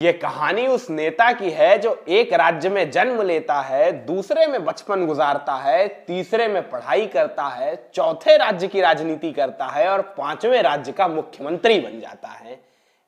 ये कहानी उस नेता की है जो एक राज्य में जन्म लेता है, दूसरे में बचपन गुजारता है, तीसरे में पढ़ाई करता है, चौथे राज्य की राजनीति करता है और पांचवें राज्य का मुख्यमंत्री बन जाता है।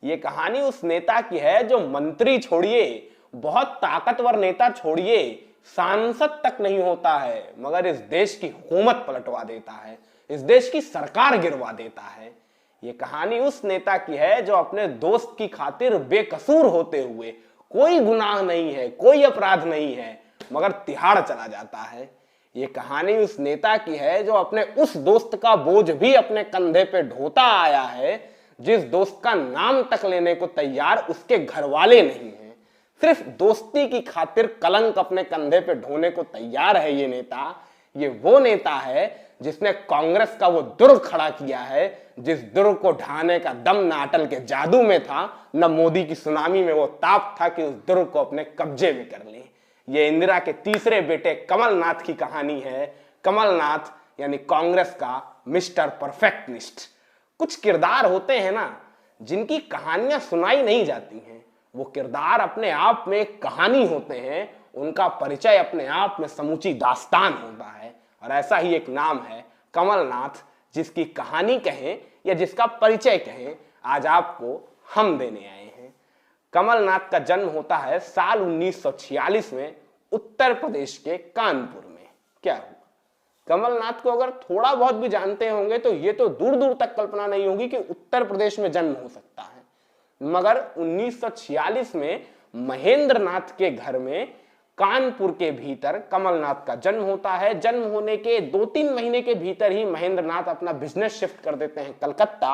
ये कहानी उस नेता की है जो मंत्री छोड़िए, बहुत ताकतवर नेता छोड़िए, सांसद तक नहीं होता है मगर इस देश की हुकूमत पलटवा देता है, इस देश की सरकार गिरवा देता है। ये कहानी उस नेता की है जो अपने दोस्त की खातिर बेकसूर होते हुए, कोई गुनाह नहीं है, कोई अपराध नहीं है, मगर तिहाड़ चला जाता है। ये कहानी उस नेता की है जो अपने उस दोस्त का बोझ भी अपने कंधे पे ढोता आया है, जिस दोस्त का नाम तक लेने को तैयार उसके घर वाले नहीं हैं। सिर्फ दोस्ती की खातिर कलंक अपने कंधे पे ढोने को तैयार है ये नेता। ये वो नेता है जिसने कांग्रेस का वो दुर्ग खड़ा किया है, जिस दुर्ग को ढाने का दम न अटल के जादू में था, न मोदी की सुनामी में वो ताप था कि उस दुर्ग को अपने कब्जे में कर ले। ये इंदिरा के तीसरे बेटे कमलनाथ की कहानी है। कमलनाथ यानी कांग्रेस का मिस्टर परफेक्टनिस्ट। कुछ किरदार होते हैं ना जिनकी कहानियां सुनाई नहीं जाती हैं, वो किरदार अपने आप में एक कहानी होते हैं, उनका परिचय अपने आप में समूची दास्तान होता है। और ऐसा ही एक नाम है कमलनाथ, जिसकी कहानी कहें या जिसका परिचय कहें, आज आपको हम देने आए हैं। कमलनाथ का जन्म होता है साल 1946 में उत्तर प्रदेश के कानपुर में। क्या हुआ? कमलनाथ को अगर थोड़ा बहुत भी जानते होंगे तो ये तो दूर दूर तक कल्पना नहीं होगी कि उत्तर प्रदेश में जन्म हो सकता है, मगर 1946 में महेंद्र नाथ के घर में कानपुर के भीतर कमलनाथ का जन्म होता है। जन्म होने के 2-3 महीने के भीतर ही महेंद्र नाथ अपना बिजनेस शिफ्ट कर देते हैं कलकत्ता,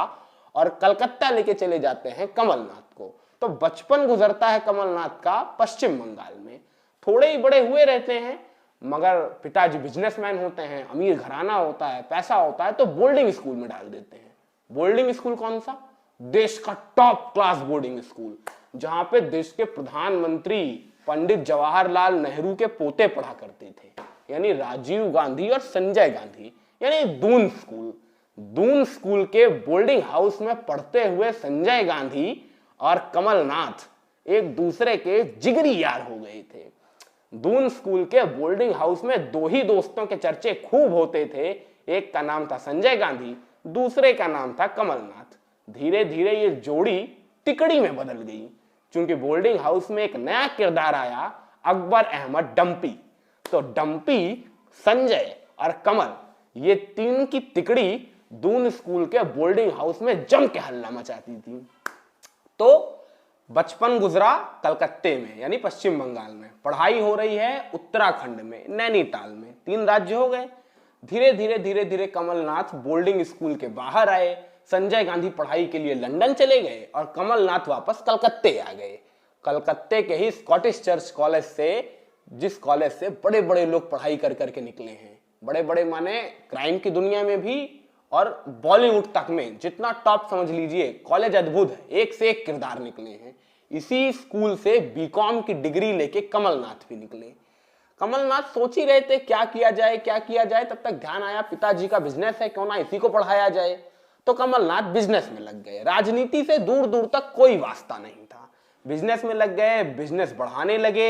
और कलकत्ता लेके चले जाते हैं कमलनाथ को। तो बचपन गुजरता है कमलनाथ का पश्चिम बंगाल में। थोड़े ही बड़े हुए रहते हैं, मगर पिताजी बिजनेसमैन होते हैं, अमीर घराना होता है, पैसा होता है, तो बोर्डिंग स्कूल में डाल देते हैं। बोर्डिंग स्कूल कौन सा? देश का टॉप क्लास बोर्डिंग स्कूल, जहां पे देश के प्रधानमंत्री पंडित जवाहरलाल नेहरू के पोते पढ़ा करते थे, यानी राजीव गांधी और संजय गांधी, यानी दून स्कूल। दून स्कूल के बोर्डिंग हाउस में पढ़ते हुए संजय गांधी और कमलनाथ एक दूसरे के जिगरी यार हो गए थे। दून स्कूल के बोर्डिंग हाउस में दो ही दोस्तों के चर्चे खूब होते थे, एक का नाम था संजय गांधी, दूसरे का नाम था कमलनाथ। धीरे धीरे ये जोड़ी तिकड़ी में बदल गई, क्योंकि बोर्डिंग हाउस में एक नया किरदार आया, अकबर अहमद डंपी। तो डंपी, संजय और कमल, ये तीन की तिकड़ी दून स्कूल के बोर्डिंग हाउस में जम के हल्ला मचाती थी। तो बचपन गुजरा कलकत्ते में, यानी पश्चिम बंगाल में। पढ़ाई हो रही है उत्तराखंड में, नैनीताल में। 3 राज्य हो गए। धीरे धीरे कमलनाथ बोर्डिंग स्कूल के बाहर आए। संजय गांधी पढ़ाई के लिए लंदन चले गए और कमलनाथ वापस कलकत्ते आ गए। कलकत्ते के ही स्कॉटिश चर्च कॉलेज से, जिस कॉलेज से बड़े बड़े लोग पढ़ाई कर करके निकले हैं। बड़े बड़े माने क्राइम की दुनिया में भी और बॉलीवुड तक में, जितना टॉप समझ लीजिए, कॉलेज अद्भुत है, एक से एक किरदार निकले हैं। इसी स्कूल से बीकॉम की डिग्री लेके कमलनाथ भी निकले। कमलनाथ सोच ही रहे थे क्या किया जाए क्या किया जाए, तब तक ध्यान आया पिताजी का बिजनेस है, क्यों ना इसी को पढ़ाया जाए। तो कमलनाथ बिजनेस में लग गए। राजनीति से दूर दूर तक कोई वास्ता नहीं था, बिजनेस में लग गए, बिजनेस बढ़ाने लगे।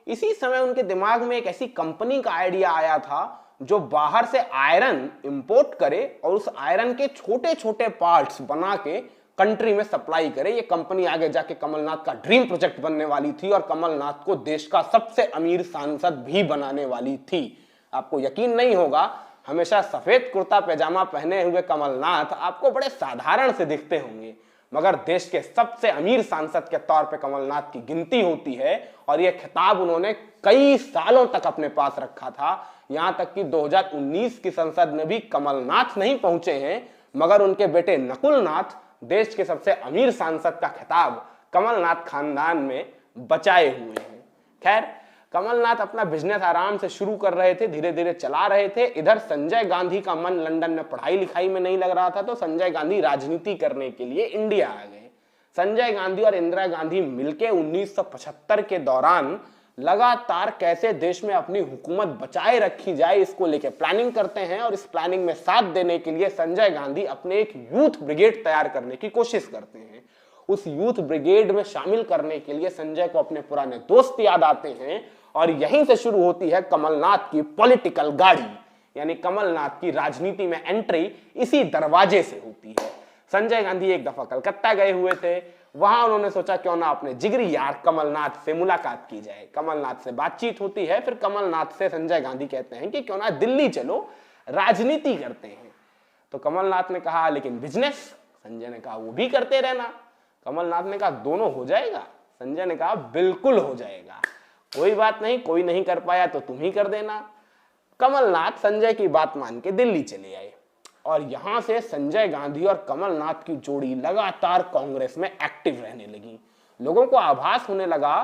इसी समय उनके दिमाग में एक ऐसी कंपनी का आइडिया आया था जो बाहर से आयरन इंपोर्ट करे और उस आयरन के छोटे छोटे पार्ट्स बना के कंट्री में सप्लाई करे। ये कंपनी आगे जाके कमलनाथ का ड्रीम प्रोजेक्ट बनने वाली थी और कमलनाथ को देश का सबसे अमीर सांसद भी बनाने वाली थी। आपको यकीन नहीं होगा, हमेशा सफेद कुर्ता पैजामा पहने हुए कमलनाथ आपको बड़े साधारण से दिखते होंगे, मगर देश के सबसे अमीर सांसद के तौर पे कमलनाथ की गिनती होती है। और यह खिताब उन्होंने कई सालों तक अपने पास रखा था, यहां तक कि 2019 की संसद में भी कमलनाथ नहीं पहुंचे हैं, मगर उनके बेटे नकुलनाथ देश के सबसे अमीर सांसद का खिताब कमलनाथ खानदान में बचाए हुए हैं। खैर, कमलनाथ अपना बिजनेस आराम से शुरू कर रहे थे, धीरे धीरे चला रहे थे। इधर संजय गांधी का मन लंदन में पढ़ाई लिखाई में नहीं लग रहा था, तो संजय गांधी राजनीति करने के लिए इंडिया आ गए। संजय गांधी और इंदिरा गांधी मिलकर 1975 के दौरान लगातार कैसे देश में अपनी हुकूमत बचाए रखी जाए, इसको लेकर प्लानिंग करते हैं। और इस प्लानिंग में साथ देने के लिए संजय गांधी अपने एक यूथ ब्रिगेड तैयार करने की कोशिश करते हैं। उस यूथ ब्रिगेड में शामिल करने के लिए संजय को अपने पुराने दोस्त याद आते हैं और यहीं से शुरू होती है कमलनाथ की पॉलिटिकल गाड़ी, यानी कमलनाथ की राजनीति में एंट्री इसी दरवाजे से होती है। संजय गांधी एक दफा कलकत्ता गए हुए थे, वहां उन्होंने सोचा क्यों ना अपने जिगरी यार कमलनाथ से मुलाकात की जाए। कमलनाथ से बातचीत होती है, फिर कमलनाथ से संजय गांधी कहते हैं कि क्यों ना दिल्ली चलो, राजनीति करते हैं। तो कमलनाथ ने कहा लेकिन बिजनेस? संजय ने कहा वो भी करते रहना। कमलनाथ ने कहा दोनों हो जाएगा? संजय ने कहा बिल्कुल हो जाएगा, कोई बात नहीं, कोई नहीं कर पाया तो तुम ही कर देना। कमलनाथ संजय की बात मान के दिल्ली चले आए और यहां से संजय गांधी और कमलनाथ की जोड़ी लगातार कांग्रेस में एक्टिव रहने लगी। लोगों को आभास होने लगा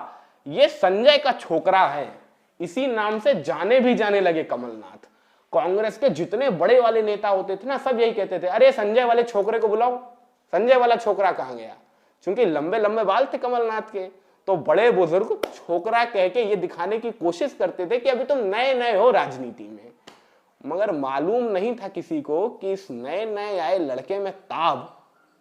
ये संजय का छोकरा है, इसी नाम से जाने भी जाने लगे कमलनाथ। कांग्रेस के जितने बड़े वाले नेता होते थे ना, सब यही कहते थे, अरे संजय वाले छोकरे को बुलाओ, संजय वाला छोकरा कहां गया? क्योंकि लंबे लंबे बाल थे कमलनाथ के, तो बड़े बुजुर्ग छोकरा कह के ये दिखाने की कोशिश करते थे कि अभी तुम नए नए हो राजनीति में। मगर मालूम नहीं था किसी को कि इस नए नए आए लड़के में ताब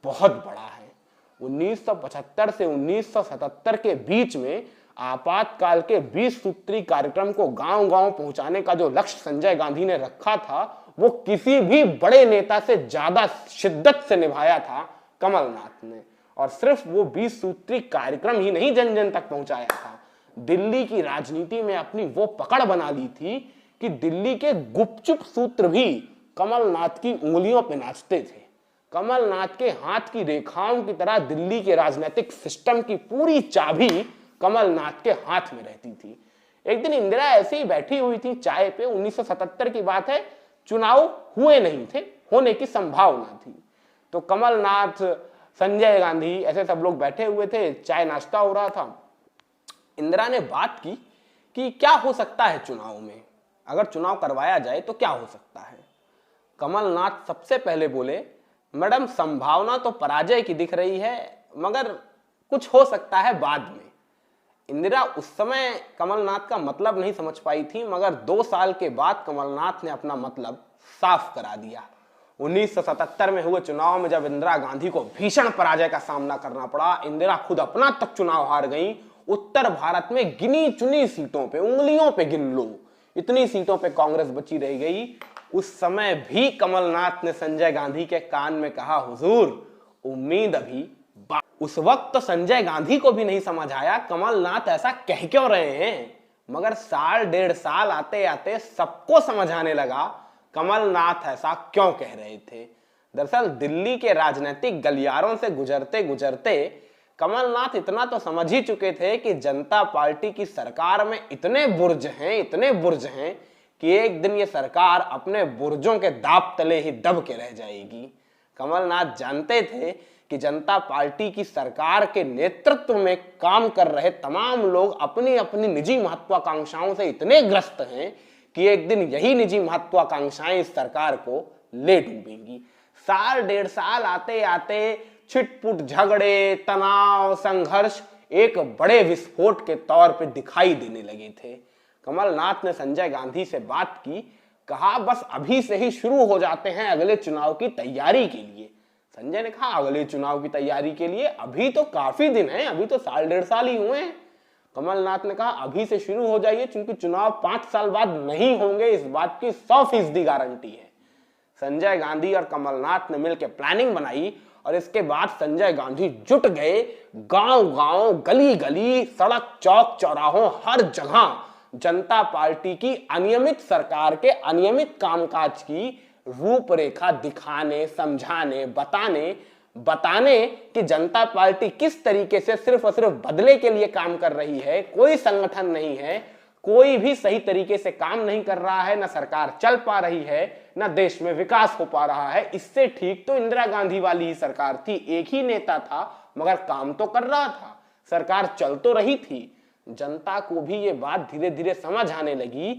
बहुत बड़ा है। 1975 से 1977 के बीच में आपातकाल के 20 सूत्री कार्यक्रम को गांव-गांव पहुंचाने का जो लक्ष्य संजय गांधी ने रखा था, वो किसी भी बड़े नेता से ज्यादा शिद्दत से निभाया था कमलनाथ ने। और सिर्फ वो 20 सूत्री कार्यक्रम ही नहीं जन जन तक पहुंचाया था, दिल्ली की राजनीति में अपनी वो पकड़ बना ली थी कि दिल्ली के गुपचुप सूत्र भी कमलनाथ की उंगलियों पे नाचते थे। कमलनाथ के हाथ की रेखाओं की तरह दिल्ली के राजनीतिक सिस्टम की पूरी चाबी कमलनाथ के हाथ में रहती थी। एक दिन इंदिरा ऐसे ही बैठी हुई थी चाय पे, 1977 की बात है, चुनाव हुए नहीं थे, होने की संभावना थी। तो कमलनाथ, संजय गांधी, ऐसे सब लोग बैठे हुए थे, चाय नाश्ता हो रहा था। इंदिरा ने बात की कि क्या हो सकता है चुनाव में, अगर चुनाव करवाया जाए तो क्या हो सकता है। कमलनाथ सबसे पहले बोले, मैडम संभावना तो पराजय की दिख रही है, मगर कुछ हो सकता है बाद में। इंदिरा उस समय कमलनाथ का मतलब नहीं समझ पाई थी, मगर 2 साल के बाद कमलनाथ ने अपना मतलब साफ करा दिया। 1977 में हुए चुनाव में जब इंदिरा गांधी को भीषण पराजय का सामना करना पड़ा, इंदिरा खुद अपना तक चुनाव हार गई। उत्तर भारत में गिनी चुनी सीटों पे, उंगलियों पे गिन लो, इतनी सीटों पे कांग्रेस बची रह गई। उस समय भी कमलनाथ ने संजय गांधी के कान में कहा, हुजूर उम्मीद अभी। उस वक्त तो संजय गांधी को भी नहीं समझ आया कमलनाथ ऐसा कह क्यों रहे हैं, मगर साल 1.5 साल आते आते सबको समझ आने लगा कमलनाथ ऐसा क्यों कह रहे थे। दरअसल दिल्ली के राजनीतिक गलियारों से गुजरते गुजरते कमलनाथ इतना तो समझ ही चुके थे कि जनता पार्टी की सरकार में इतने बुर्ज हैं कि एक दिन ये सरकार अपने बुर्जों के दाब तले ही दब के रह जाएगी। कमलनाथ जानते थे कि जनता पार्टी की सरकार के नेतृत्व में काम कर रहे तमाम लोग अपनी अपनी निजी महत्वाकांक्षाओं से इतने ग्रस्त हैं कि एक दिन यही निजी महत्वाकांक्षाएं इस सरकार को ले डूबेंगी। साल 1.5 साल आते आते छिटपुट झगड़े, तनाव, संघर्ष एक बड़े विस्फोट के तौर पे दिखाई देने लगे थे। कमलनाथ ने संजय गांधी से बात की, कहा बस अभी से ही शुरू हो जाते हैं अगले चुनाव की तैयारी के लिए। संजय ने कहा अगले चुनाव की तैयारी के लिए अभी तो काफी दिन है, अभी तो साल 1.5 साल ही हुए हैं। कमलनाथ ने कहा अभी से शुरू हो जाइए, क्योंकि चुनाव 5 साल बाद नहीं होंगे, इस बात की 100% गारंटी है। संजय गांधी और कमलनाथ ने मिलकर प्लानिंग बनाई और इसके बाद संजय गांधी जुट गए गांव गांव, गली गली, सड़क चौक चौराहों, हर जगह जनता पार्टी की अनियमित सरकार के अनियमित कामकाज की रूपरेखा दिखाने, समझाने, बताने कि जनता पार्टी किस तरीके से सिर्फ और सिर्फ बदले के लिए काम कर रही है। कोई संगठन नहीं है, कोई भी सही तरीके से काम नहीं कर रहा है, ना सरकार चल पा रही है, ना देश में विकास हो पा रहा है। इससे ठीक तो इंदिरा गांधी वाली ही सरकार थी, एक ही नेता था मगर काम तो कर रहा था, सरकार चल तो रही थी। जनता को भी ये बात धीरे धीरे समझ आने लगी,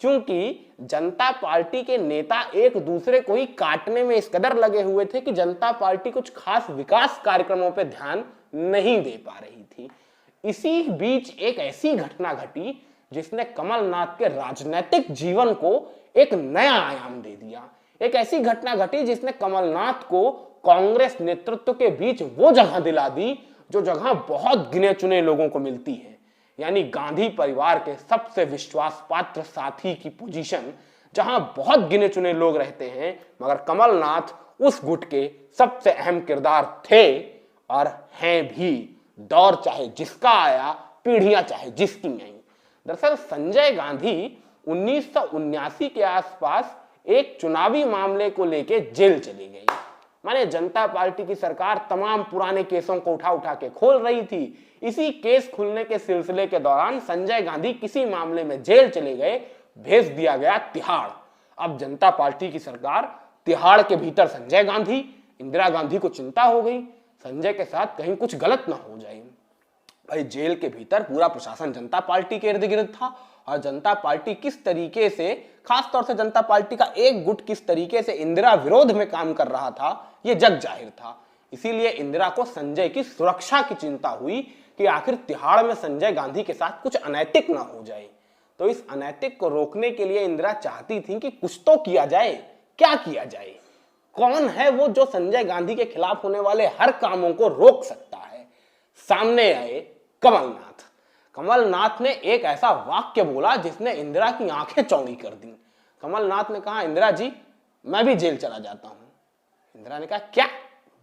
क्योंकि जनता पार्टी के नेता एक दूसरे को ही काटने में इस कदर लगे हुए थे कि जनता पार्टी कुछ खास विकास कार्यक्रमों पर ध्यान नहीं दे पा रही थी। इसी बीच एक ऐसी घटना घटी जिसने कमलनाथ के राजनीतिक जीवन को एक नया आयाम दे दिया। एक ऐसी घटना घटी जिसने कमलनाथ को कांग्रेस नेतृत्व के बीच वो जगह दिला दी जो जगह बहुत गिने चुने लोगों को मिलती है, यानी गांधी परिवार के सबसे विश्वास पात्र साथी की पोजीशन जहां बहुत गिने चुने लोग रहते हैं, मगर कमलनाथ उस गुट के सबसे अहम किरदार थे और हैं भी। दौर चाहे जिसका आया, पीढ़ियां चाहे जिसकी आई। दरअसल संजय गांधी 1979 के आसपास एक चुनावी मामले को लेके जेल चली गई। माने जनता पार्टी की सरकार तमाम पुराने केसों को उठा उठा के खोल रही थी। इसी केस खुलने के सिलसिले के दौरान संजय गांधी किसी मामले में जेल चले गए, भेज दिया गया तिहाड़। अब जनता पार्टी की सरकार, तिहाड़ के भीतर संजय गांधी। इंदिरा गांधी को चिंता हो गई संजय के साथ कहीं कुछ गलत ना हो जाए। भाई जेल के भीतर पूरा प्रशासन जनता पार्टी के इर्द गिर्द था और जनता पार्टी किस तरीके से, खास तौर से जनता पार्टी का एक गुट किस तरीके से इंदिरा विरोध में काम कर रहा था, यह जग जाहिर था। इसीलिए इंदिरा को संजय की सुरक्षा की चिंता हुई कि आखिर तिहाड़ में संजय गांधी के साथ कुछ अनैतिक ना हो जाए। तो इस अनैतिक को रोकने के लिए इंदिरा चाहती थी कि कुछ तो किया जाए। क्या किया जाए? कौन है वो जो संजय गांधी के खिलाफ होने वाले हर कामों को रोक सकता है? सामने आए कमलनाथ। कमलनाथ ने एक ऐसा वाक्य बोला जिसने इंदिरा की आंखें चौड़ी कर दी। कमलनाथ ने कहा, इंदिरा जी मैं भी जेल चला जाता हूं। इंदिरा ने कहा, क्या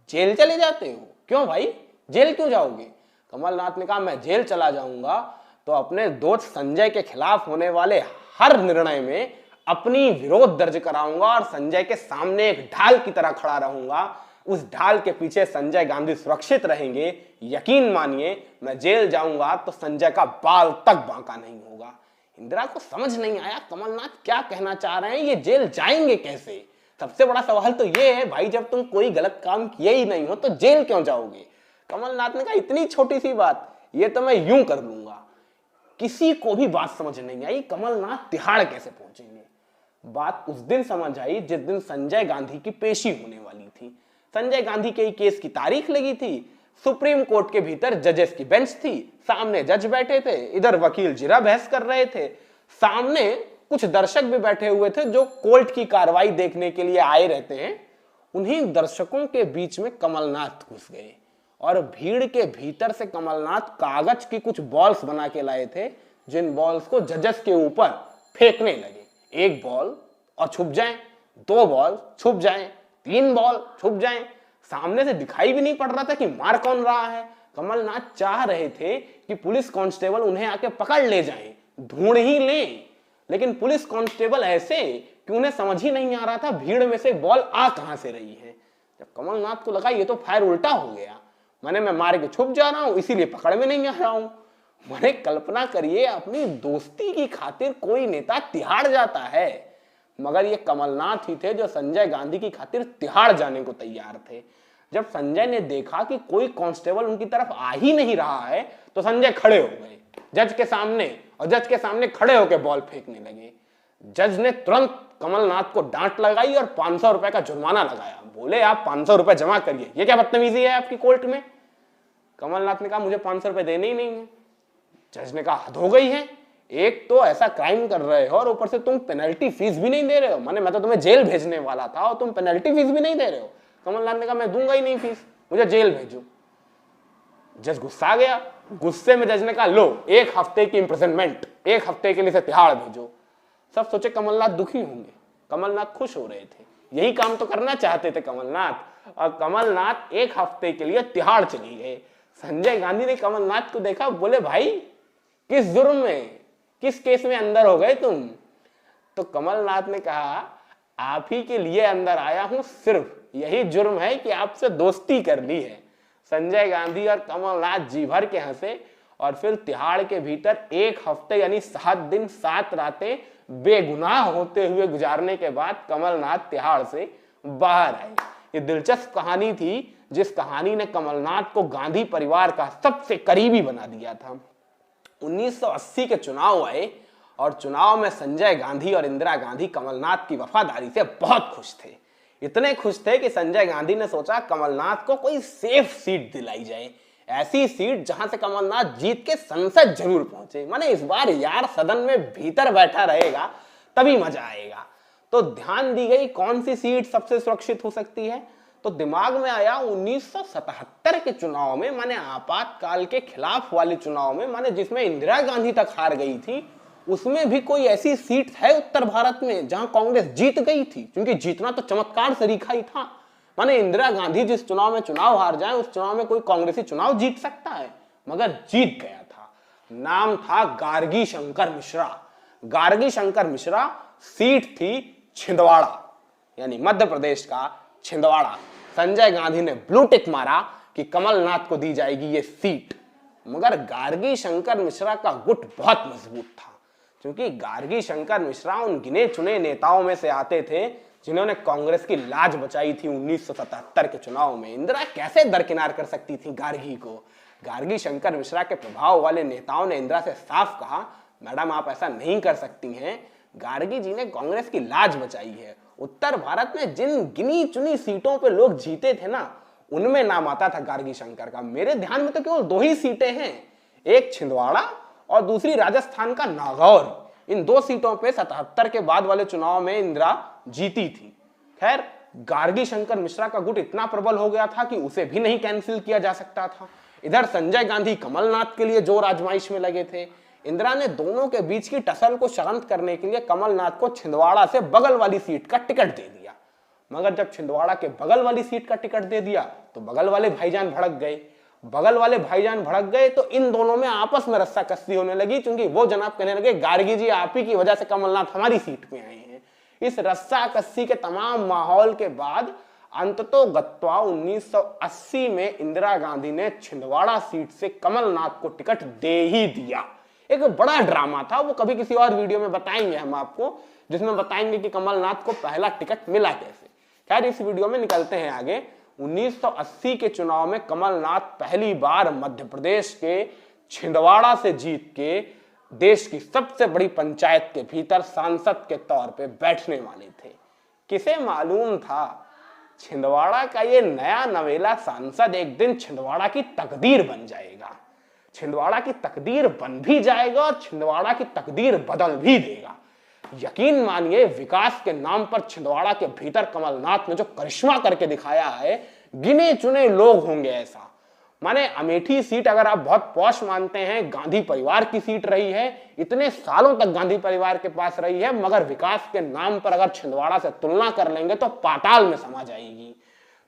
जेल चले जाते हो? क्यों भाई, जेल क्यों जाओगे? कमलनाथ ने कहा, मैं जेल चला जाऊंगा तो अपने दोस्त संजय के खिलाफ होने वाले हर निर्णय में अपनी विरोध दर्ज कराऊंगा और संजय के सामने एक ढाल की तरह खड़ा रहूंगा। उस ढाल के पीछे संजय गांधी सुरक्षित रहेंगे। यकीन मानिए मैं जेल जाऊंगा तो संजय का बाल तक बांका नहीं होगा। इंदिरा को समझ नहीं आया कमलनाथ क्या कहना चाह रहे हैं, ये जेल जाएंगे कैसे? सबसे बड़ा सवाल तो ये है भाई, जब तुम कोई गलत काम किए ही नहीं हो तो जेल क्यों जाओगे? कमलनाथ ने कहा, इतनी छोटी सी बात, ये तो मैं यूं कर लूंगा। किसी को भी बात समझ नहीं आई, कमलनाथ तिहाड़ कैसे पहुंचेंगे। बात उस दिन समझ आई जिस दिन संजय गांधी की पेशी होने वाली थी। संजय गांधी के केस की तारीख लगी थी। सुप्रीम कोर्ट के भीतर जजेस की बेंच थी, सामने जज बैठे थे, इधर वकील जिरा बहस कर रहे थे, सामने कुछ दर्शक भी बैठे हुए थे जो कोर्ट की कार्रवाई देखने के लिए आए रहते हैं। उन्हीं दर्शकों के बीच में कमलनाथ घुस गए और भीड़ के भीतर से कमलनाथ कागज की कुछ बॉल्स बना के लाए थे, जिन बॉल्स को जजेस के ऊपर फेंकने लगे। एक बॉल और छुप जाए, दो बॉल छुप जाए, तीन बॉल छुप जाए। सामने से दिखाई भी नहीं पड़ रहा था कि मार कौन रहा है। कमलनाथ चाह रहे थे कि पुलिस कांस्टेबल उन्हें आके पकड़ ले जाएं, ढूंढ ही लें, लेकिन पुलिस कांस्टेबल ऐसे कि उन्हें समझ ही नहीं आ रहा था भीड़ में से बॉल आ कहां से रही है। जब कमलनाथ को लगा ये तो फायर उल्टा हो गया, मैं मार के छुप जा रहा हूं, इसीलिए पकड़ में नहीं आ रहा हूं। मैंने कल्पना करिए, अपनी दोस्ती की खातिर कोई नेता तिहाड़ जाता है, मगर ये कमलनाथ ही थे जो संजय गांधी की खातिर तिहाड़ जाने को तैयार थे। जब संजय ने देखा कि कोई कांस्टेबल उनकी तरफ आ ही नहीं रहा है तो संजय खड़े हो गए जज के सामने, और जज के सामने खड़े होकर बॉल फेंकने लगे। जज ने तुरंत कमलनाथ को डांट लगाई और 500 रुपए का जुर्माना लगाया। बोले, आप 500 रुपए जमा करिए, ये क्या बदतमीजी है आपकी कोर्ट में? कमलनाथ ने कहा, मुझे 500 रुपए देने ही नहीं है। जज ने कहा, हद हो गई है, एक तो ऐसा क्राइम कर रहे हो और ऊपर से तुम पेनल्टी फीस भी नहीं दे रहे हो। मैं तो तुम्हें जेल भेजने वाला था और तुम पेनल्टी फीस भी नहीं दे रहे हो। कमलनाथ ने कहा, मैं दूंगा ही नहीं फीस, मुझे जेल भेजो। जज गुस्सा गया। गुस्से में जज ने कहा, लो 1 हफ्ते की इंप्रिजनमेंट, 1 हफ्ते के लिए से तिहाड़ भेजो। सब सोचे कमलनाथ दुखी होंगे, कमलनाथ खुश हो रहे थे, यही काम तो करना चाहते थे कमलनाथ। और कमलनाथ 1 हफ्ते के लिए तिहाड़ चली गए। संजय गांधी ने कमलनाथ को देखा, बोले, भाई किस जुर्म में, किस केस में अंदर हो गए तुम? तो कमलनाथ ने कहा, आप ही के लिए अंदर आया हूं, सिर्फ यही जुर्म है कि आपसे दोस्ती कर ली है। संजय गांधी और कमलनाथ जी भर के हंसे और फिर तिहाड़ के भीतर 1 हफ्ते यानी 7 दिन 7 रातें बेगुनाह होते हुए गुजारने के बाद कमलनाथ तिहाड़ से बाहर आए। ये दिलचस्प कहानी थी जिस कहानी ने कमलनाथ को गांधी परिवार का सबसे करीबी बना दिया था। 1980 के चुनाव आए और चुनाव में संजय गांधी और इंदिरा गांधी कमलनाथ की वफादारी से बहुत खुश थे। इतने खुश थे कि संजय गांधी ने सोचा कमलनाथ को कोई सेफ सीट दिलाई जाए, ऐसी सीट जहां से कमलनाथ जीत के संसद जरूर पहुंचे। इस बार यार सदन में भीतर बैठा रहेगा तभी मजा आएगा। तो ध्यान दी गई कौन सी सीट सबसे सुरक्षित हो सकती है। तो दिमाग में आया 1977 के चुनाव में, माने आपातकाल के खिलाफ वाले चुनाव में, माने जिसमें इंदिरा गांधी तक हार गई थी, उसमें भी कोई ऐसी सीट है उत्तर भारत में जहां कांग्रेस जीत गई थी? क्योंकि जीतना तो चमत्कार सरीखा ही था। माने इंदिरा गांधी जिस चुनाव में चुनाव हार जाए, उस चुनाव में कोई कांग्रेसी चुनाव जीत सकता है? मगर जीत गया था। नाम था गार्गी शंकर मिश्रा। गार्गी शंकर मिश्रा, सीट थी छिंदवाड़ा, यानी मध्य प्रदेश का छिंदवाड़ा। संजय गांधी ने ब्लू टिक मारा कि कमलनाथ को दी जाएगी ये सीट। मगर गार्गी शंकर मिश्रा का गुट बहुत मजबूत था, क्योंकि गार्गी शंकर मिश्रा उन गिने चुने नेताओं में से आते थे जिन्होंने कांग्रेस की लाज बचाई थी 1977 के चुनाव में। इंदिरा कैसे दरकिनार कर सकती थी गार्गी को? गार्गी शंकर मिश्रा के प्रभाव वाले नेताओं ने इंदिरा से साफ कहा, मैडम आप ऐसा नहीं कर सकती हैं, गार्गी जी ने कांग्रेस की लाज बचाई है। उत्तर भारत में जिन गिनी चुनी सीटों पे लोग जीते थे ना, उनमें नाम आता था गार्गी शंकर का। मेरे ध्यान में तो केवल 2 ही सीटें हैं, एक छिंदवाड़ा और दूसरी राजस्थान का नागौर। इन 2 सीटों पे 77 के बाद वाले चुनाव में इंदिरा जीती थी। खैर, गार्गी शंकर मिश्रा का गुट इतना प्रबल हो गया था कि उसे भी नहीं कैंसिल किया जा सकता था। इधर संजय गांधी कमलनाथ के लिए जोर आजमाइश में लगे थे। इंदिरा ने दोनों के बीच की टसल को शांत करने के लिए कमलनाथ को छिंदवाड़ा से बगल वाली सीट का टिकट दे दिया। मगर जब छिंदवाड़ा के बगल वाली सीट का टिकट दे दिया तो बगल वाले भाईजान भड़क गए। बगल वाले भाईजान भड़क गए तो इन दोनों में आपस में रस्साकसी होने लगी, क्योंकि वो जनाब कहने लगे, गार्गी जी आप ही की वजह से कमलनाथ हमारी सीट पे आए हैं। इस रस्साकसी के तमाम माहौल के बाद अंततोगत्वा 1980 में इंदिरा गांधी ने छिंदवाड़ा सीट से कमलनाथ को टिकट दे ही दिया। एक बड़ा ड्रामा था, वो कभी किसी और वीडियो में बताएंगे हम आपको, जिसमें बताएंगे कि कमलनाथ को पहला टिकट मिला कैसे। खैर, इस वीडियो में निकलते हैं आगे। 1980 के चुनाव में कमलनाथ पहली बार मध्य प्रदेश के छिंदवाड़ा से जीत के देश की सबसे बड़ी पंचायत के भीतर सांसद के तौर पे बैठने वाले थे। किसे मालूम था छिंदवाड़ा का ये नया नवेला सांसद एक दिन छिंदवाड़ा की तकदीर बन जाएगा। छिंदवाड़ा की तकदीर बन भी जाएगा और छिंदवाड़ा की तकदीर बदल भी देगा। यकीन मानिए, विकास के नाम पर छिंदवाड़ा के भीतर कमलनाथ ने जो करिश्मा करके दिखाया है, गिने चुने लोग होंगे ऐसा। माने अमेठी सीट अगर आप बहुत पॉश मानते हैं, गांधी परिवार की सीट रही है, इतने सालों तक गांधी परिवार के पास रही है, मगर विकास के नाम पर अगर छिंदवाड़ा से तुलना कर लेंगे तो पाताल में समा जाएगी।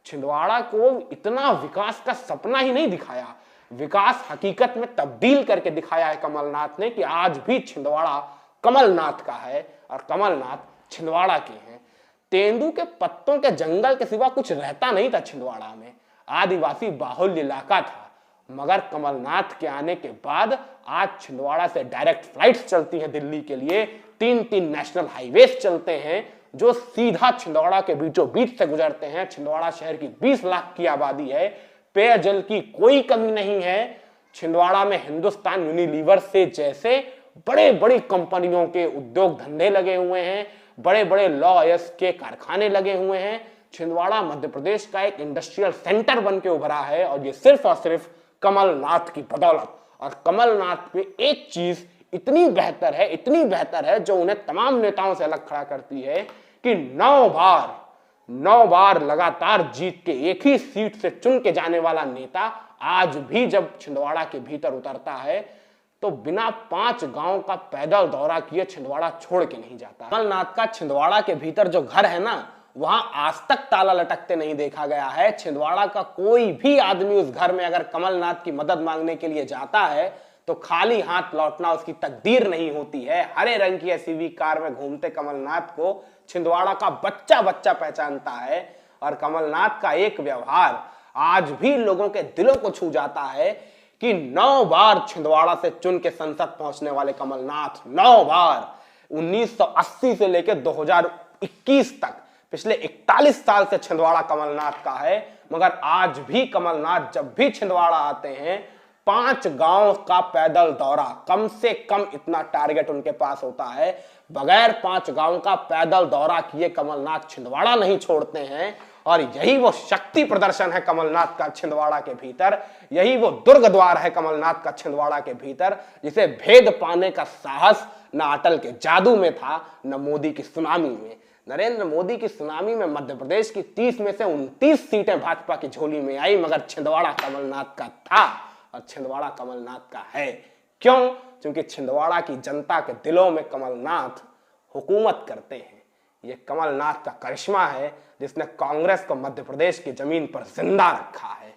छिंदवाड़ा को इतना विकास का सपना ही नहीं दिखाया, विकास हकीकत में तब्दील करके दिखाया है कमलनाथ ने, कि आज भी छिंदवाड़ा कमलनाथ का है और कमलनाथ छिंदवाड़ा के हैं। तेंदू के पत्तों के जंगल के सिवा कुछ रहता नहीं था छिंदवाड़ा में, आदिवासी बाहुल्य इलाका था। मगर कमलनाथ के आने के बाद आज छिंदवाड़ा से डायरेक्ट फ्लाइट्स चलती हैं दिल्ली के लिए, 3 नेशनल हाईवेज चलते हैं जो सीधा छिंदवाड़ा के बीचों बीच से गुजरते हैं। छिंदवाड़ा शहर की 20 लाख की आबादी है, पेयजल की कोई कमी नहीं है। छिंदवाड़ा में हिंदुस्तान यूनिलीवर से जैसे बड़े बड़ी कंपनियों के उद्योग धंधे लगे हुए हैं, बड़े बड़े लॉयर्स के कारखाने लगे हुए हैं। छिंदवाड़ा मध्य प्रदेश का एक इंडस्ट्रियल सेंटर बन के उभरा है, और ये सिर्फ और सिर्फ कमलनाथ की बदौलत। और कमलनाथ पे एक चीज इतनी बेहतर है, इतनी बेहतर है, जो उन्हें तमाम नेताओं से अलग खड़ा करती है, कि 9 बार लगातार जीत के एक ही सीट से चुन के जाने वाला नेता आज भी जब छिंदवाड़ा के भीतर उतरता है तो बिना 5 गांव का पैदल दौरा किए छिंदवाड़ा छोड़ के नहीं जाता। कमलनाथ का छिंदवाड़ा के भीतर जो घर है ना, वहां आज तक ताला लटकते नहीं देखा गया है। छिंदवाड़ा का कोई भी आदमी उस घर में अगर कमलनाथ की मदद मांगने के लिए जाता है तो खाली हाथ लौटना उसकी तकदीर नहीं होती है। हरे रंग की एसयूवी कार में घूमते कमलनाथ को छिंदवाड़ा का बच्चा बच्चा पहचानता है, और कमलनाथ का एक व्यवहार आज भी लोगों के दिलों को छू जाता है कि 9 बार छिंदवाड़ा से चुन के संसद पहुंचने वाले कमलनाथ, 9 बार 1980 से लेकर 2021 तक, पिछले 41 साल से छिंदवाड़ा कमलनाथ का है। मगर आज भी कमलनाथ जब भी छिंदवाड़ा आते हैं, 5 गांव का पैदल दौरा, कम से कम इतना टारगेट उनके पास होता है। बगैर 5 गांव का पैदल दौरा किए कमलनाथ छिंदवाड़ा नहीं छोड़ते हैं। और यही वो शक्ति प्रदर्शन है कमलनाथ का छिंदवाड़ा के भीतर, यही वो दुर्ग द्वार है कमलनाथ का छिंदवाड़ा के भीतर, जिसे भेद पाने का साहस न अटल के जादू में था, न मोदी की सुनामी में। नरेंद्र मोदी की सुनामी में मध्य प्रदेश की 30 में से 29 सीटें भाजपा की झोली में आई, मगर छिंदवाड़ा कमलनाथ का था और छिंदवाड़ा कमलनाथ का है। क्यों? क्योंकि छिंदवाड़ा की जनता के दिलों में कमलनाथ हुकूमत करते हैं। ये कमलनाथ का करिश्मा है जिसने कांग्रेस को मध्य प्रदेश की जमीन पर जिंदा रखा है।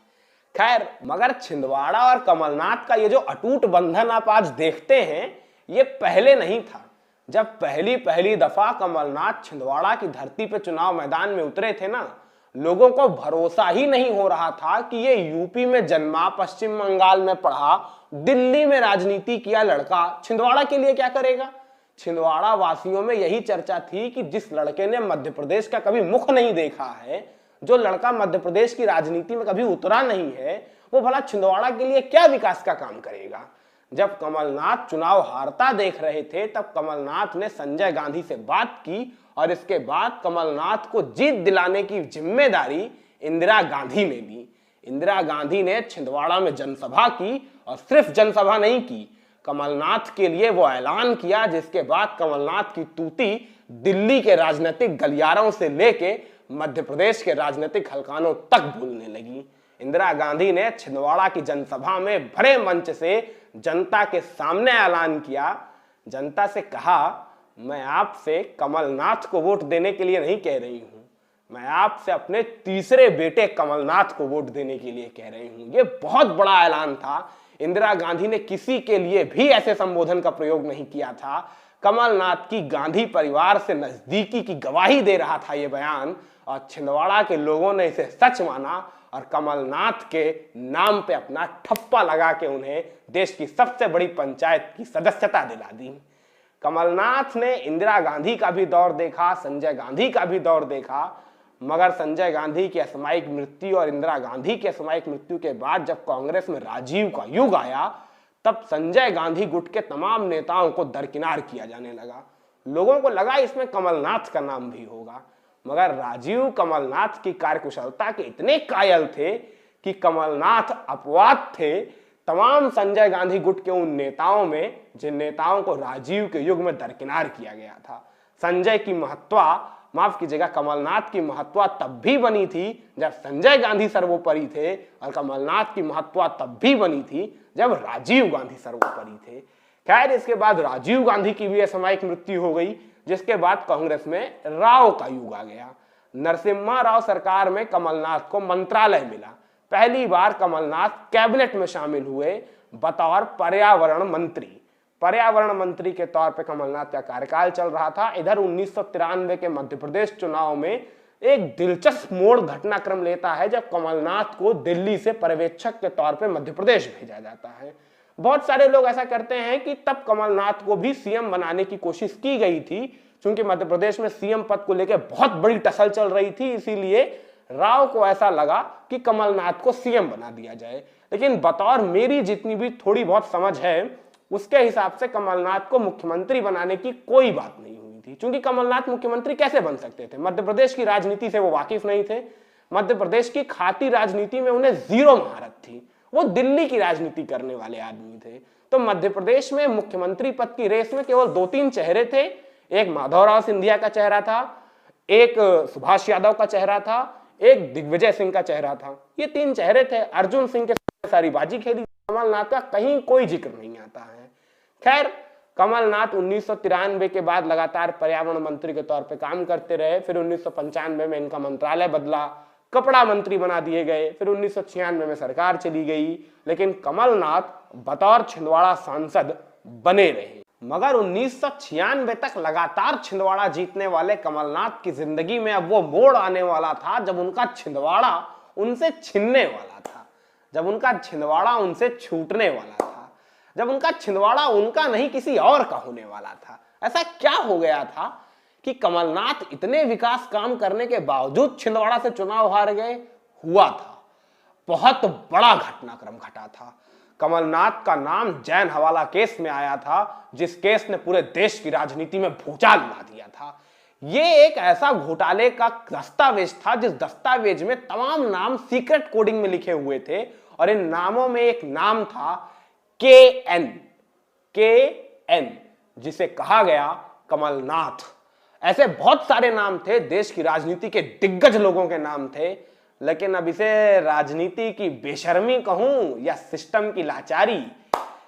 खैर, मगर छिंदवाड़ा और कमलनाथ का ये जो अटूट बंधन आप आज देखते हैं, ये पहले नहीं था। जब पहली दफा कमलनाथ छिंदवाड़ा की धरती पे चुनाव मैदान में उतरे थे ना, लोगों को भरोसा ही नहीं हो रहा था कि ये यूपी में जन्मा, पश्चिम बंगाल में पढ़ा, दिल्ली में राजनीति किया लड़का छिंदवाड़ा के लिए क्या करेगा। छिंदवाड़ा वासियों में यही चर्चा थी कि जिस लड़के ने मध्य प्रदेश का कभी मुख नहीं देखा है, जो लड़का मध्य प्रदेश की राजनीति में कभी उतरा नहीं है, वो भला छिंदवाड़ा के लिए क्या विकास का काम करेगा। जब कमलनाथ चुनाव हारता देख रहे थे, तब कमलनाथ ने संजय गांधी से बात की और इसके बाद कमलनाथ को जीत दिलाने की जिम्मेदारी इंदिरा गांधी ने ली। इंदिरा गांधी ने छिंदवाड़ा में जनसभा की और सिर्फ जनसभा नहीं की, कमलनाथ के लिए वो ऐलान किया जिसके बाद कमलनाथ की तूती दिल्ली के राजनीतिक गलियारों से लेके मध्य प्रदेश के राजनीतिक हलकानों तक बोलने लगी। इंदिरा गांधी ने छिंदवाड़ा की जनसभा में भरे मंच से जनता के सामने ऐलान किया, जनता से कहा, मैं आपसे कमलनाथ को वोट देने के लिए नहीं कह रही हूं, मैं आपसे अपने तीसरे बेटे कमलनाथ को वोट देने के लिए कह रही हूं। यह बहुत बड़ा ऐलान था। इंदिरा गांधी ने किसी के लिए भी ऐसे संबोधन का प्रयोग नहीं किया था। कमलनाथ की गांधी परिवार से नजदीकी की गवाही दे रहा था यह बयान, और छिंदवाड़ा के लोगों ने इसे सच माना और कमलनाथ के नाम पे अपना ठप्पा लगा के उन्हें देश की सबसे बड़ी पंचायत की सदस्यता दिला दी। कमलनाथ ने इंदिरा गांधी का भी दौर देखा, संजय गांधी का भी दौर देखा, मगर संजय गांधी की असामयिक मृत्यु और इंदिरा गांधी की असामयिक मृत्यु के बाद जब कांग्रेस में राजीव का युग आया, तब संजय गांधी गुट के तमाम नेताओं को दरकिनार किया जाने लगा। लोगों को लगा इसमें कमलनाथ का नाम भी होगा, मगर राजीव कमलनाथ की कार्यकुशलता के इतने कायल थे कि कमलनाथ अपवाद थे तमाम संजय गांधी गुट के उन नेताओं में जिन नेताओं को राजीव के युग में दरकिनार किया गया था। संजय की महत्ता, माफ कीजिएगा, कमलनाथ की महत्ता तब भी बनी थी जब संजय गांधी सर्वोपरि थे, और कमलनाथ की महत्ता तब भी बनी थी जब राजीव गांधी सर्वोपरि थे। खैर, इसके बाद राजीव गांधी की भी असामयिक मृत्यु हो गई, जिसके बाद कांग्रेस में राव का युग आ गया। नरसिम्हा राव सरकार में कमलनाथ को मंत्रालय मिला। पहली बार कमलनाथ कैबिनेट में शामिल हुए बतौर पर्यावरण मंत्री। पर्यावरण मंत्री के तौर पे कमलनाथ का कार्यकाल चल रहा था। इधर 1993 के मध्य प्रदेश चुनाव में एक दिलचस्प मोड़ घटनाक्रम लेता है जब कमलनाथ को दिल्ली से पर्यवेक्षक के तौर पे मध्य प्रदेश भेजा जाता है। बहुत सारे लोग ऐसा करते हैं कि तब कमलनाथ को भी सीएम बनाने की कोशिश की गई थी, क्योंकि मध्य प्रदेश में सीएम पद को लेकर बहुत बड़ी टसल चल रही थी, इसीलिए राव को ऐसा लगा कि कमलनाथ को सीएम बना दिया जाए। लेकिन बतौर मेरी जितनी भी थोड़ी बहुत समझ है, उसके हिसाब से कमलनाथ को मुख्यमंत्री बनाने की कोई बात नहीं हुई थी, क्योंकि कमलनाथ मुख्यमंत्री कैसे बन सकते थे। मध्य प्रदेश की राजनीति से वो वाकिफ नहीं थे, मध्य प्रदेश की खाती राजनीति में उन्हें जीरो महारत थी। वो दिल्ली की राजनीति करने वाले आदमी थे। तो मध्य प्रदेश में मुख्यमंत्री पद की रेस में केवल 2-3 चेहरे थे। एक माधवराव सिंधिया का चेहरा था, एक सुभाष यादव का चेहरा था, एक दिग्विजय सिंह का चेहरा था। ये 3 चेहरे थे। अर्जुन सिंह के सारी बाजी खेली। कमलनाथ का कहीं कोई जिक्र नहीं आता है। खैर, कमलनाथ 1993 के बाद लगातार पर्यावरण मंत्री के तौर पे काम करते रहे। फिर 1995 में इनका मंत्रालय बदला, कपड़ा मंत्री बना दिए गए। फिर 1996 में सरकार चली गई, लेकिन कमलनाथ बतौर छिंदवाड़ा सांसद बने रहे। मगर 1996 तक लगातार छिंदवाड़ा जीतने वाले कमलनाथ की जिंदगी में अब वो मोड़ आने वाला था जब उनका छिंदवाड़ा उनसे छिनने वाला था, जब उनका छिंदवाड़ा उनसे छूटने वाला था, जब उनका छिंदवाड़ा उनका नहीं किसी और का होने वाला था। ऐसा क्या हो गया था कि कमलनाथ इतने विकास काम करने के बावजूद छिंदवाड़ा से चुनाव हार गए? हुआ था, बहुत बड़ा घटनाक्रम घटा था। कमलनाथ का नाम जैन हवाला केस में आया था, जिस केस ने पूरे देश की राजनीति में भूचाल ला दिया था। ये एक ऐसा घोटाले का दस्तावेज था जिस दस्तावेज में तमाम नाम सीक्रेट कोडिंग में लिखे हुए थे, और इन नामों में एक नाम था KN, जिसे कहा गया कमलनाथ। ऐसे बहुत सारे नाम थे, देश की राजनीति के दिग्गज लोगों के नाम थे, लेकिन अब इसे राजनीति की बेशर्मी कहूं या सिस्टम की लाचारी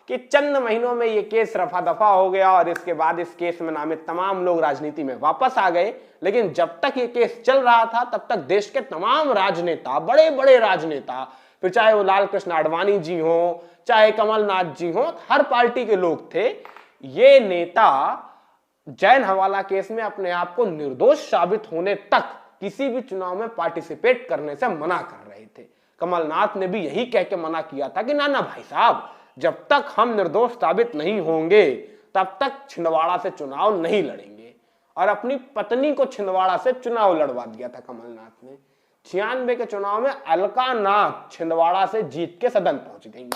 कि चंद महीनों में ये केस रफा दफा हो गया और इसके बाद इस केस में नामित तमाम लोग राजनीति में वापस आ गए। लेकिन जब तक ये केस चल रहा था तब तक देश के तमाम राजनेता, बड़े बड़े राजनेता, फिर चाहे वो लाल कृष्ण आडवाणी जी हो, चाहे कमलनाथ जी हो, हर पार्टी के लोग थे, ये नेता जैन हवाला केस में अपने आप को निर्दोष साबित होने तक किसी भी चुनाव में पार्टिसिपेट करने से मना कर रहे थे। कमलनाथ ने भी यही कह के मना किया था कि ना ना भाई साहब, जब तक हम निर्दोष साबित नहीं होंगे तब तक छिंदवाड़ा से चुनाव नहीं लड़ेंगे। और अपनी पत्नी को छिंदवाड़ा से चुनाव लड़वा दिया था कमलनाथ ने। 96 के चुनाव में अलका नाथ छिंदवाड़ा से जीत के सदन पहुंच गई।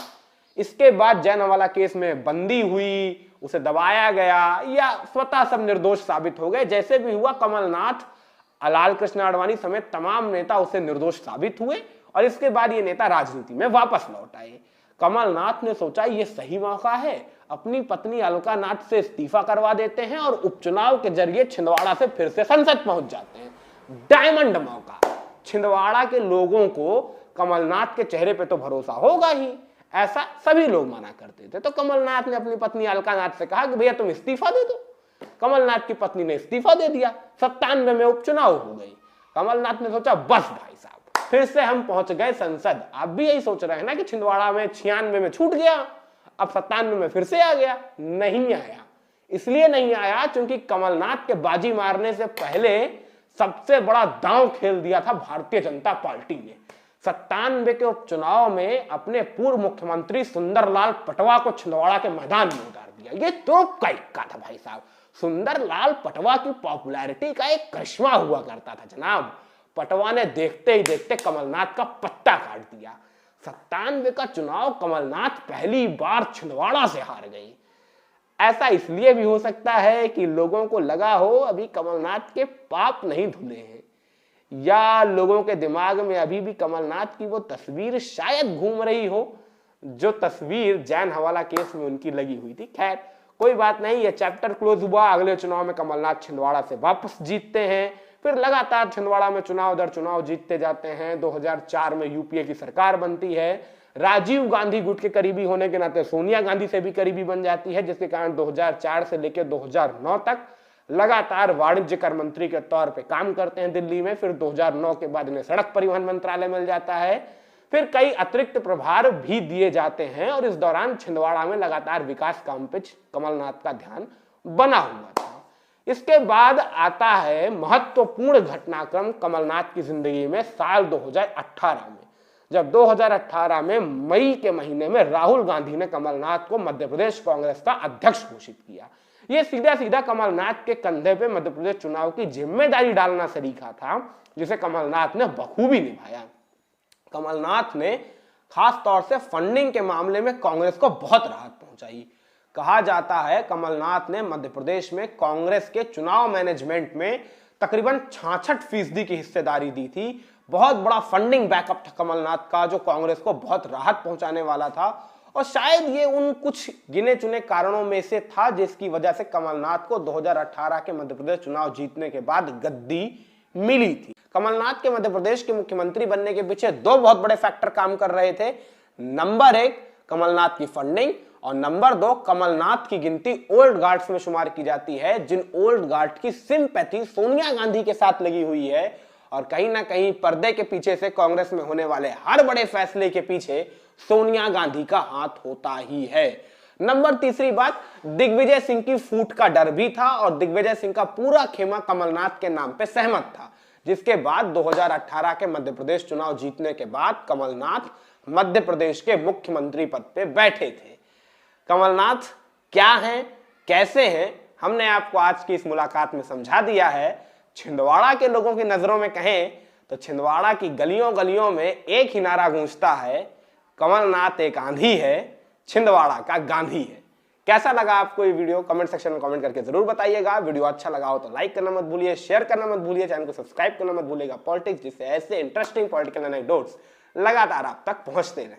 इसके बाद जैन हवाला केस में बंदी हुई, उसे दबाया गया या स्वतः सब निर्दोष साबित हो गए। जैसे भी हुआ, कमलनाथ, लाल कृष्ण आडवाणी समेत तमाम नेता उसे निर्दोष साबित हुए और इसके बाद ये नेता राजनीति में वापस लौट आए। कमलनाथ ने सोचा ये सही मौका है, अपनी पत्नी अलका नाथ से इस्तीफा करवा देते हैं और उपचुनाव के जरिए छिंदवाड़ा से फिर से संसद पहुंच जाते हैं। डायमंड मौका। छिंदवाड़ा के लोगों को कमलनाथ के चेहरे पे तो भरोसा होगा ही, ऐसा सभी लोग माना करते थे। तो कमलनाथ ने अपनी पत्नी अलका नाथ से कहा कि भैया तुम इस्तीफा दे दो। कमलनाथ की पत्नी ने इस्तीफा दे दिया। 97 में उपचुनाव हो गई। कमलनाथ ने सोचा बस भाई साहब, फिर से हम पहुंच गए संसद। आप भी यही सोच रहे हैं ना कि छिंदवाड़ा में 96 में छूट गया, अब 97 में फिर से आ गया। नहीं आया। इसलिए नहीं आया क्योंकि कमलनाथ के बाजी मारने से पहले सबसे बड़ा दांव खेल दिया था भारतीय जनता पार्टी ने। 97 के उपचुनाव में अपने पूर्व मुख्यमंत्री सुंदरलाल पटवा को छिंदवाड़ा के मैदान में उतार दिया। ये तो का था भाई साहब। सुंदरलाल पटवा की पॉपुलैरिटी का एक करिश्मा हुआ करता था जनाब। पटवा ने देखते ही देखते कमलनाथ का पत्ता काट दिया। 97 का चुनाव कमलनाथ पहली बार छिंदवाड़ा से हार गई। ऐसा इसलिए भी हो सकता है कि लोगों को लगा हो अभी कमलनाथ के पाप नहीं धुले हैं, या लोगों के दिमाग में अभी भी कमलनाथ की वो तस्वीर शायद घूम रही हो जो तस्वीर जैन हवाला केस में उनकी लगी हुई थी। खैर कोई बात नहीं, ये चैप्टर क्लोज हुआ। अगले चुनाव में कमलनाथ छिंदवाड़ा से वापस जीतते हैं, फिर लगातार छिंदवाड़ा में चुनाव दर चुनाव जीतते जाते हैं। 2004 में यूपीए की सरकार बनती है। राजीव गांधी गुट के करीबी होने के नाते सोनिया गांधी से भी करीबी बन जाती है, जिसके कारण 2004 से लेकर 2009 तक लगातार वाणिज्य कर मंत्री के तौर पे काम करते हैं दिल्ली में। फिर 2009 के बाद इन्हें सड़क परिवहन मंत्रालय मिल जाता है। फिर कई अतिरिक्त प्रभार भी दिए जाते हैं और इस दौरान छिंदवाड़ा में लगातार विकास काम पे कमलनाथ का ध्यान बना हुआ था। इसके बाद आता है महत्वपूर्ण घटनाक्रम कमलनाथ की जिंदगी में साल 2018 में, जब 2018 में मई के महीने में राहुल गांधी ने कमलनाथ को मध्य प्रदेश कांग्रेस का अध्यक्ष घोषित किया। यह सीधा सीधा कमलनाथ के कंधे पे मध्य प्रदेश चुनाव की जिम्मेदारी डालना सरीखा था, जिसे कमलनाथ ने बखूबी निभाया। कमलनाथ ने खास तौर से फंडिंग के मामले में कांग्रेस को बहुत राहत पहुंचाई। कहा जाता है कमलनाथ ने मध्य प्रदेश में कांग्रेस के चुनाव मैनेजमेंट में तकरीबन 66% की हिस्सेदारी दी थी। बहुत बड़ा फंडिंग बैकअप था कमलनाथ का, जो कांग्रेस को बहुत राहत पहुंचाने वाला था। और शायद ये उन कुछ गिने चुने कारणों में से था जिसकी वजह से कमलनाथ को 2018 के मध्य प्रदेश चुनाव जीतने के बाद गद्दी मिली थी। कमलनाथ के मध्य प्रदेश के मुख्यमंत्री बनने के पीछे दो बहुत बड़े फैक्टर काम कर रहे थे। नंबर 1 कमलनाथ की फंडिंग, और नंबर 2 कमलनाथ की गिनती ओल्ड गार्ड्स में शुमार की जाती है, जिन ओल्ड गार्ड की सिंपैथी सोनिया गांधी के साथ लगी हुई है। और कहीं ना कहीं पर्दे के पीछे से कांग्रेस में होने वाले हर बड़े फैसले के पीछे सोनिया गांधी का हाथ होता ही है। नंबर 3 बात, दिग्विजय सिंह की फूट का डर भी था और दिग्विजय सिंह का पूरा खेमा कमलनाथ के नाम पे सहमत था, जिसके बाद 2018 के मध्य प्रदेश चुनाव जीतने के बाद कमलनाथ मध्य प्रदेश के मुख्यमंत्री पद पे बैठे थे। कमलनाथ क्या हैं, कैसे हैं, हमने आपको आज की इस मुलाकात में समझा दिया है। छिंदवाड़ा के लोगों की नजरों में कहें तो छिंदवाड़ा की गलियों गलियों में एक ही नारा गूंजता है, कमलनाथ एक आंधी है, छिंदवाड़ा का गांधी है। कैसा लगा आपको ये वीडियो, कमेंट सेक्शन में कमेंट करके जरूर बताइएगा। वीडियो अच्छा लगा हो तो लाइक करना मत भूलिए, शेयर करना मत भूलिए, चैनल को सब्सक्राइब करना मत भूलिएगा पॉलिटिक्स, जिससे ऐसे इंटरेस्टिंग पॉलिटिकल एनेक्डोट्स लगातार आप तक पहुंचते रहे।